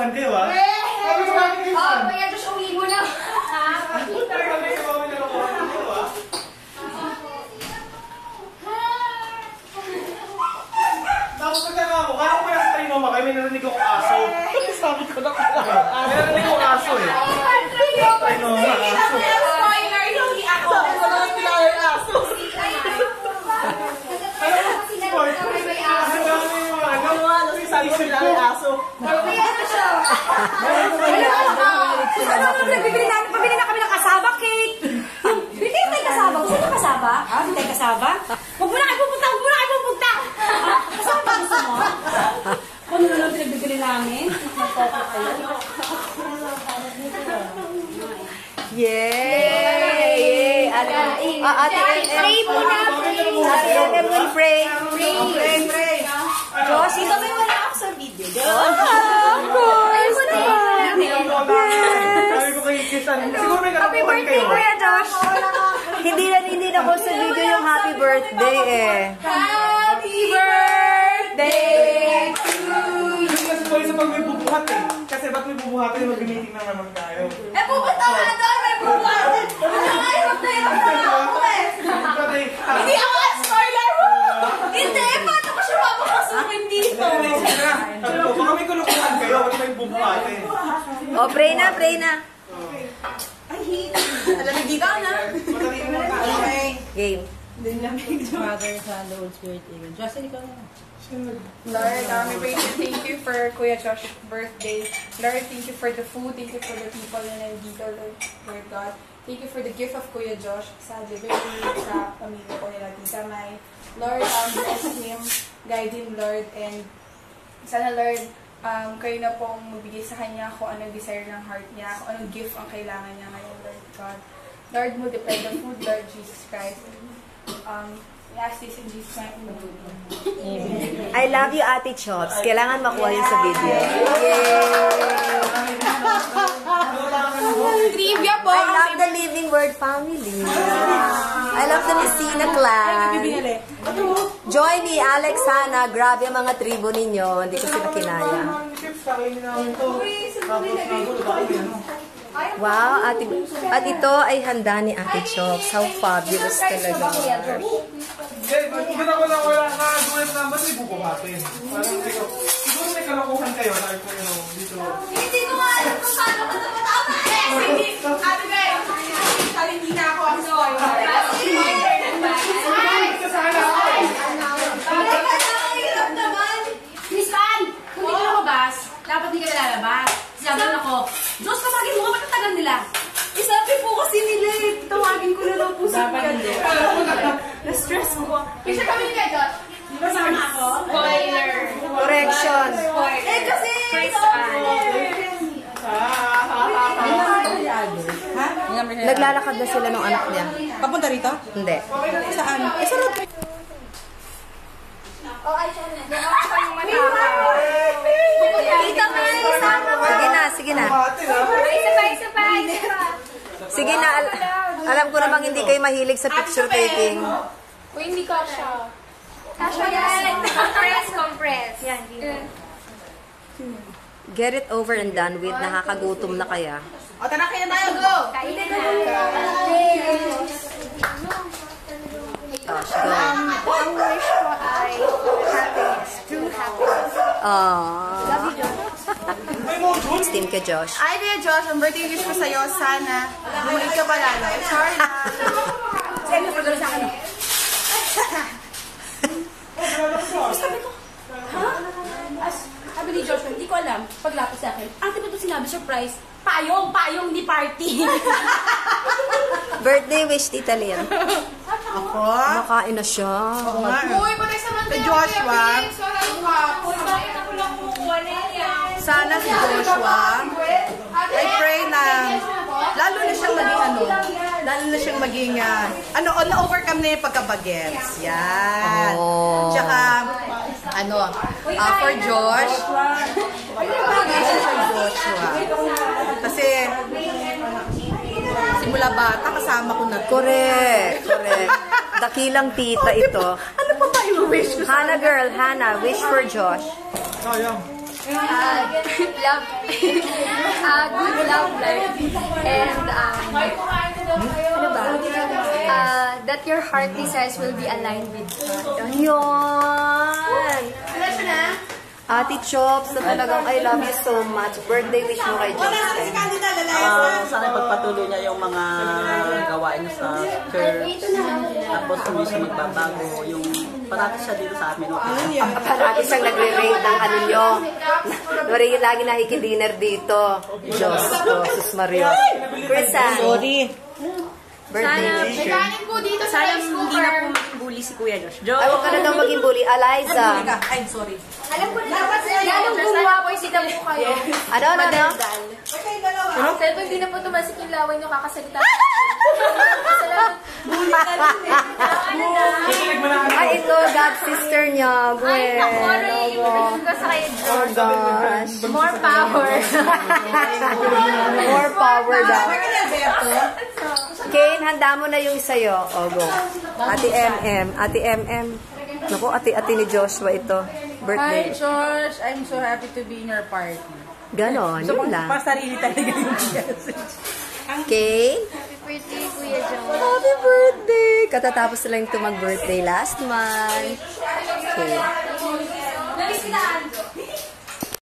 kalokohan kayo, ha? Sabi ko bakit kayo saan? Kaya Josh, uwi mo na. Sabi ko bakit kalokohan kayo, ha? Tapos nagtaka ako, kaya ko pala sa trinoma kayo, may narinig akong aso. Sabi ko na pala. May narinig akong aso eh. Trinoma, aso. Spoiler, hindi ako. Sabi ko naman pinala yung aso. Sabi ko pinala yung aso. Pabili na kami ng kasaba cake. Bili tayo kasaba. Gusto mo kasaba? Bili tayo kasaba? Huwag mo na kayo pupunta. Huwag mo na kayo pupunta. Kasaba gusto mo? Kung ano lang pinagbibili namin? Magpapa kayo. Yay! Ate MM will pray. Pray. Josh, ito may wala ako sa video. Of course! Sabi ko kayo kisan. Siguro may Happy kalokohan birthday, kayo. Kuya Josh! Hindi na ko sa video yung happy birthday eh. Happy birthday to you. Kasi po sa pag may bubuhat eh. Kasi ba't may bubuhat eh, mag-meeting na naman tayo. Pupunta ka doon, may buwan. Hindi ako spoiler mo. Hindi, paano ko siya mapapasukin dito? Baka may kalokohan kayo, ba't may bubuhat eh. O, pray na. Alam, hindi ka na. Madali naman tayo. Game. Father, Son, the Holy Spirit, Amen. Justin, ikaw na. Lord, we pray and thank you for Kuya Josh's birthday. Lord, thank you for the food. Thank you for the people na nandito, Lord God. Thank you for the gift of Kuya Josh sa delivery sa pamilya ko nila Tita May. Lord, bless him, guide him, Lord, and sana, Lord, kayo na pong magbigay sa kanya kung anong desire ng heart niya, kung anong gift ang kailangan niya ngayon, Lord God. Lord, multiply the food, Lord Jesus Christ. We ask this in Jesus' name. I love you, Ate Chops. Kailangan makuha yun sa video. Trivia po. I love the Living Word family. I love the Messina clan. Johnny, Alex, Hannah, grabe ang mga tribo ninyo. Hindi ko sila kinaya. Wow, ate, at ito ay handa ni Ate Chops. How fabulous talaga. Ba't ako na wala gulat na, ba't may bubuhatin? Parang siguro may kalokohan kayo, sabi ko dito. Hindi ko nga alam kung paano ko ito matama. Ate Bel, hindi na ako ang spoiler. Miss Van, kung hindi ka lumabas, dapat hindi ka nalalabas. Sabi ako, Diyos, tawagin mo ka, ba't ang tagal nila? Isabi po kasi nila, tawagin ko na lang po sa kanya. Na-stress ko. Picture kami ni Josh. Kasama ako? Spoiler. Correction. Eh kasi, Naglalakad na sila ng anak niya. Papunta rito? Hindi. Saan? Sa road. Kita mo na isama ko. Sige na. Isa pa. Sige na, alam ko namang hindi kayo mahilig sa picture taking. Uy, hindi ka siya. Kasha yan. Compress. Yan. Get it over and done with. Nakakagutom na kaya. O, tara, kaya tayo, go! Kain na. Gosh, go. Ang wish ko ay happiness. True happiness. Aww. Steam ka, Josh. Ay, Kuya Josh, ang birthday wish ko sa'yo, sana bumalik ka palalo. Sorry na. Sa'yo, pagdala sa akin. Sabi ko, ha? Sabi ni Josh, hindi ko alam. Paglapos sa akin, ate ba ito sinabi, surprise? Payong, hindi party. Birthday wish, Tita Lynn. Ako? Makain na siya. Oo nga. Uy, patay sa man Si Joshua. Sana si Joshua, I pray na lalo na siyang maging na-overcome na yung pagkabagets. Yan. Oh. Tsaka, for Josh, Joshua. Kasi, simula bata, kasama ko na to. Correct. Dakilang tita ito. Ano pa ba yung wish ko? Hannah girl, Hannah, wish for Josh. Sayang. love, good love life, and ano ba? That your heart desires will be aligned with God. Yun! Ate Chops, na talagang I love you so much. Birthday wish mo kay Joseph. Sana pagpatuloy niya yung mga gawain niya sa church. Tapos hindi siya magbabago. Yung parati siya dito sa amin. Parati siyang nagre-rate ng ano nyo. Lagi nakikidinner dito. Diyos ko, Sus Mario. Chrisan. Sorry. Birthday. Galing po dito sa Sayang Facebook. hindi na po maging bully si Kuya Josh. Ay, huwag ka na daw maging bully. Eliza. I'm sorry. Alam ko na lalong gumawa po sila po kayo. Ano? Pero pag hindi na po tumasik yung laway nyo, kakasalita. Ay, ito, God sister niya. Ay, naku, ano yung impression ko sa kayo, Oh George? gosh. More power. More power daw. Kane, handa mo na yung sa'yo. O, go. Ate MM. Ate MM. Naku, ate ni Joshua ito. Hi, Birthday. Josh. I'm so happy to be in your party. Ganon, yun lang. Pasarili talaga yung message. Kane, Happy birthday, Kuya John. happy birthday! Katatapos na lang ito mag-birthday last month. Okay. Namiss kita, Andrew.